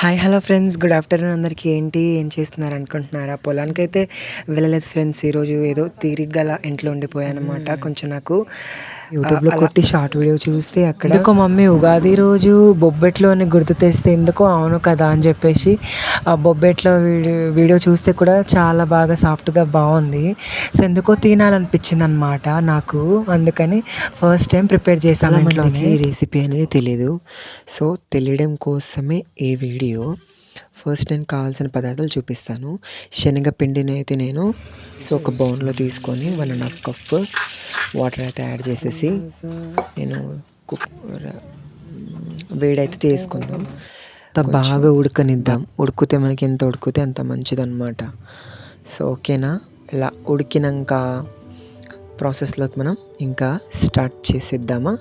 Hi hello friends, good afternoon అందరికీ. ఏం చేస్తున్నారు అనుకుంటున్నారా? పొలానికైతే వెళ్ళలేదు ఫ్రెండ్స్. ఈరోజు ఏదో తీరిగ్గా అలా ఇంట్లో ఉండిపోయానమాట. కొంచెం నాకు యూట్యూబ్లో కొట్టి షార్ట్ వీడియో చూస్తే అక్కడ ఎందుకో మమ్మీ ఉగాది రోజు బొబ్బెట్లు అని గుర్తు తెస్తే ఎందుకో అవును కదా అని చెప్పేసి ఆ బొబ్బెట్లో వీడియో చూస్తే కూడా చాలా బాగా సాఫ్ట్గా బాగుంది. సో ఎందుకో తినాలనిపించింది అనమాట నాకు. అందుకని ఫస్ట్ టైం ప్రిపేర్ చేశాను ఇంట్లోకి. ఈ రెసిపీ అనేది తెలీదు. సో తెలియడం కోసమే ఈ వీడియో. ఫస్ట్ నేను కావాల్సిన పదార్థాలు చూపిస్తాను. శనగపిండిని అయితే నేను ఒక బౌన్లో తీసుకొని 1.5 కప్ వాటర్ అయితే యాడ్ చేసేసి నేను వేడైతే తీసుకుందాం. బాగా ఉడకనిద్దాం. ఉడికితే మనకి ఎంత ఉడికితే అంత మంచిదన్నమాట. సో ఓకేనా, ఇలా ఉడికినాక ప్రాసెస్లోకి మనం ఇంకా స్టార్ట్ చేసేద్దామా,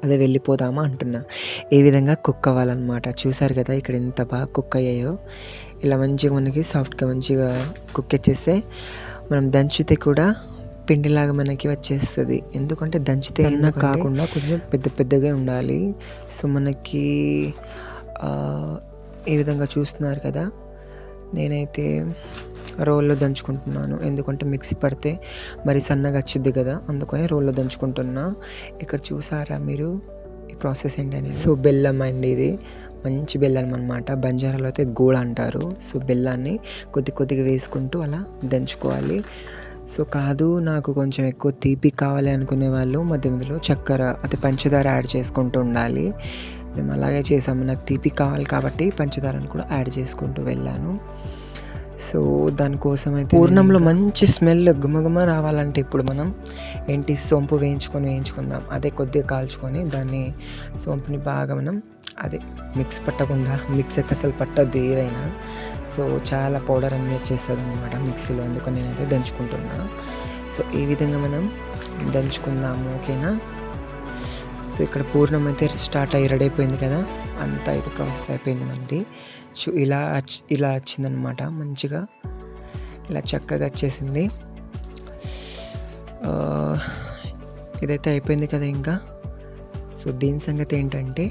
అదే వెళ్ళిపోదామా అంటున్నా. ఏ విధంగా కుక్ అవ్వాలన్నమాట. చూసారు కదా ఇక్కడ ఎంత బాగా కుక్ అయ్యాయో. ఇలా మంచిగా మనకి సాఫ్ట్గా మంచిగా కుక్ వచ్చేస్తే మనం దంచితే కూడా పిండిలాగా మనకి వచ్చేస్తుంది. ఎందుకంటే దంచితే అయినా కాకుండా కొంచెం పెద్ద పెద్దగా ఉండాలి. సో మనకి ఈ విధంగా చూస్తున్నారు కదా, నేనైతే రోల్లో దంచుకుంటున్నాను. ఎందుకంటే మిక్సీ పడితే మరి సన్నగా వచ్చింది కదా, అందుకని రోల్లో దంచుకుంటున్నా. ఇక్కడ చూసారా మీరు ఈ ప్రాసెస్ ఏంటని. సో బెల్లం అండి, ఇది మంచి బెల్లం అనమాట. బంజారాలో అయితే గూడ అంటారు. సో బెల్లాన్ని కొద్దిగా వేసుకుంటూ అలా దంచుకోవాలి. సో కాదు నాకు కొంచెం ఎక్కువ తీపి కావాలి అనుకునే వాళ్ళు మధ్యలో చక్కెర అదే పంచదార యాడ్ చేసుకుంటూ ఉండాలి. మేము అలాగే చేసాము. నాకు తీపి కావాలి కాబట్టి పంచదారను కూడా యాడ్ చేసుకుంటూ వెళ్ళాను. సో దానికోసం అయితే పూర్ణంలో మంచి స్మెల్ గుమగుమ రావాలంటే ఇప్పుడు మనం సోంపు వేయించుకుందాం. అదే కొద్దిగా కాల్చుకొని దాన్ని సోంపుని బాగా మనం అదే మిక్స్ అయితే అసలు పట్టద్దు ఏదైనా. సో చాలా పౌడర్ అన్నీ వచ్చేస్తుంది అనమాట మిక్సీలో. అందుకని నేనైతే దంచుకుంటున్నా. సో ఈ విధంగా మనం దంచుకుందాము, ఓకేనా. సో ఇక్కడ పూర్ణం అయితే స్టార్ట్ అయ్యి రెడీ అయిపోయింది కదా, అంతా అయితే ప్రాసెస్ అయిపోయింది మనది. ఇలా వచ్చిందనమాట. మంచిగా ఇలా చక్కగా వచ్చేసింది. ఇదైతే అయిపోయింది కదా ఇంకా. సో దీని సంగతి ఏంటంటే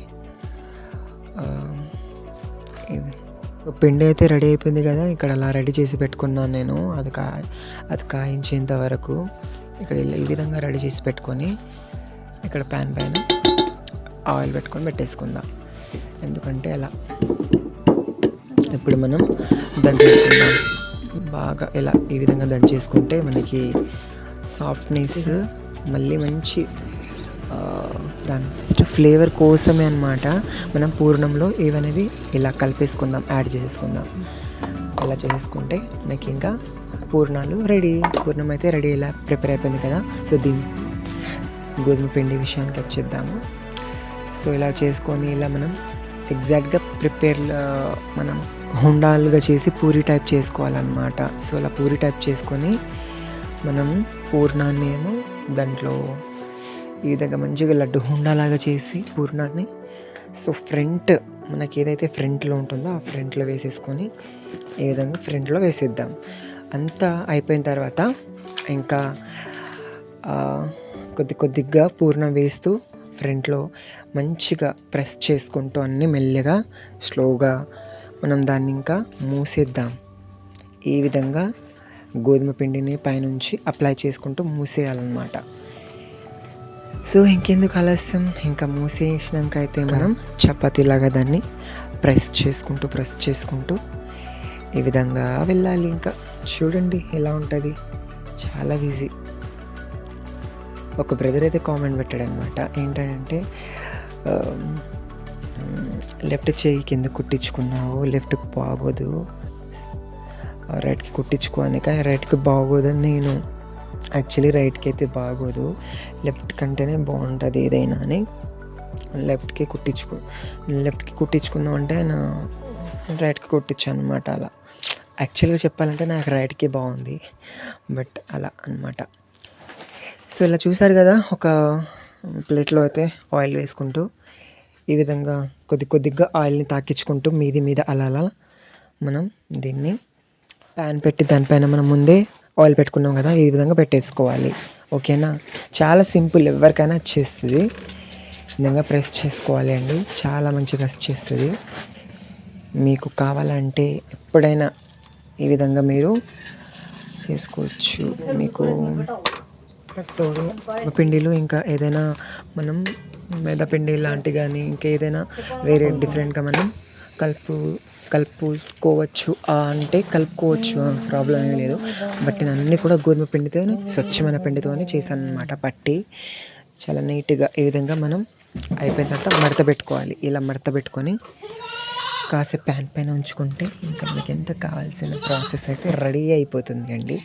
పిండి అయితే రెడీ అయిపోయింది కదా. ఇక్కడ అలా రెడీ చేసి పెట్టుకున్నాను నేను. అది కాయించేంత వరకు ఇక్కడ ఈ విధంగా రెడీ చేసి పెట్టుకొని ఇక్కడ ప్యాన్ పైన ఆయిల్ పెట్టుకొని పెట్టేసుకుందాం. ఎందుకంటే అలా ఇప్పుడు మనం దంచేసుకుందాం. బాగా ఇలా ఈ విధంగా దంచేసుకుంటే మనకి సాఫ్ట్నెస్ మళ్ళీ మంచి దాని ఫ్లేవర్ కోసమే అనమాట. మనం పూర్ణంలో ఇవనేది ఇలా కలిపేసుకుందాం, యాడ్ చేసేసుకుందాం. ఇలా చేసుకుంటే మనకి ఇంకా పూర్ణాలు రెడీ. పూర్ణం అయితే రెడీ, ఇలా ప్రిపేర్ అయిపోయింది కదా. సో దీని గోధుమ పిండి విషయానికి వచ్చేద్దాము. సో ఇలా చేసుకొని ఇలా మనం ఎగ్జాక్ట్గా మనం హుండాలుగా చేసి పూరి టైప్ చేసుకోవాలన్నమాట. సో అలా పూరి టైప్ చేసుకొని మనం పూర్ణాన్ని ఏమో దాంట్లో ఈ విధంగా మంచిగా లడ్డు హుండాలాగా చేసి పూర్ణాన్ని సో మనకి ఏదైతే ఫ్రంట్లో ఉంటుందో ఆ ఫ్రంట్లో వేసేసుకొని ఈ విధంగా ఫ్రంట్లో వేసేద్దాం. అంతా అయిపోయిన తర్వాత ఇంకా కొద్దిగా పూర్ణం వేస్తూ ఫ్రంట్లో మంచిగా ప్రెస్ చేసుకుంటూ అన్నీ మెల్లగా స్లోగా మనం దాన్ని ఇంకా మూసేద్దాం. ఈ విధంగా గోధుమ పిండిని పైనుంచి అప్లై చేసుకుంటూ మూసేయాలన్నమాట. సో ఇంకెందుకు ఆలస్యం, ఇంకా మూసేసినాక అయితే మనం చపాతీలాగా దాన్ని ప్రెస్ చేసుకుంటూ ఈ విధంగా వెళ్ళాలి. ఇంకా చూడండి ఎలా ఉంటుంది, చాలా ఈజీ. ఒక బ్రదర్ అయితే కామెంట్ పెట్టాడు అనమాట. ఏంటంటే లెఫ్ట్ చేయి కింద కుట్టించుకున్నావు, లెఫ్ట్కి బాగోదు, రైట్కి కుట్టించుకో అని. కానీ రైట్కి బాగోదని నేను యాక్చువల్లీ రైట్కి అయితే బాగోదు, లెఫ్ట్ కంటేనే బాగుంటుంది ఏదైనా అని లెఫ్ట్కి కుట్టించుకుందాం అంటే నా రైట్కి కుట్టించాను అనమాట. అలా యాక్చువల్గా చెప్పాలంటే నాకు రైట్కి బాగుంది, బట్ అలా అనమాట. సో ఇలా చూసారు కదా, ఒక ప్లేట్లో అయితే ఆయిల్ వేసుకుంటూ ఈ విధంగా కొద్దిగా ఆయిల్ని తాకించుకుంటూ మీద అలా మనం దీన్ని ప్యాన్ పెట్టి దానిపైన మనం ముందే ఆయిల్ పెట్టుకున్నాం కదా, ఈ విధంగా పెట్టేసుకోవాలి. ఓకేనా, చాలా సింపుల్, ఎవరికైనా వచ్చేస్తుంది. ఈ విధంగా ప్రెస్ చేసుకోవాలి అండి, చాలా మంచిగా వచ్చేస్తుంది. మీకు కావాలంటే ఎప్పుడైనా ఈ విధంగా మీరు చేసుకోవచ్చు. మీకు తోడు పిండిలో ఇంకా ఏదైనా మనం మైదా పిండి లాంటి కానీ ఇంకేదైనా వేరే డిఫరెంట్గా మనం కలుపుకోవచ్చు అంటే కలుపుకోవచ్చు, ప్రాబ్లం ఏమీ లేదు. బట్ నేను అన్నీ కూడా గోధుమ పిండితోనే, స్వచ్ఛమైన పిండితోనే చేశాను అనమాట. పట్టి చాలా నీట్గా ఈ విధంగా మనం అయిపోయిన తర్వాత మడత పెట్టుకోవాలి. ఇలా మడత పెట్టుకొని కాసేపు ప్యాన్ పైన ఉంచుకుంటే ఇంకా మనకి ఎంత కావాల్సిన ప్రాసెస్ అయితే రెడీ అయిపోతుంది అండి.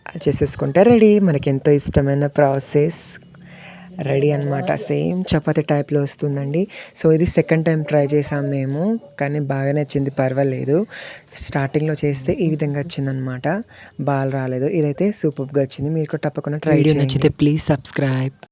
అది చేసేసుకుంటే రెడీ. మనకి ఎంతో ఇష్టమైన ప్రాసెస్ రెడీ అనమాట. సేమ్ చపాతీ టైప్లో వస్తుందండి. సో ఇది సెకండ్ టైం ట్రై చేసాం మేము, కానీ బాగానే వచ్చింది, పర్వాలేదు. స్టార్టింగ్లో చేస్తే ఈ విధంగా వచ్చిందనమాట, బాగా రాలేదు. ఇదైతే సూపర్గా వచ్చింది. మీరు కూడా తప్పకుండా ట్రై చేయండి. నచ్చితే ప్లీజ్ సబ్స్క్రైబ్.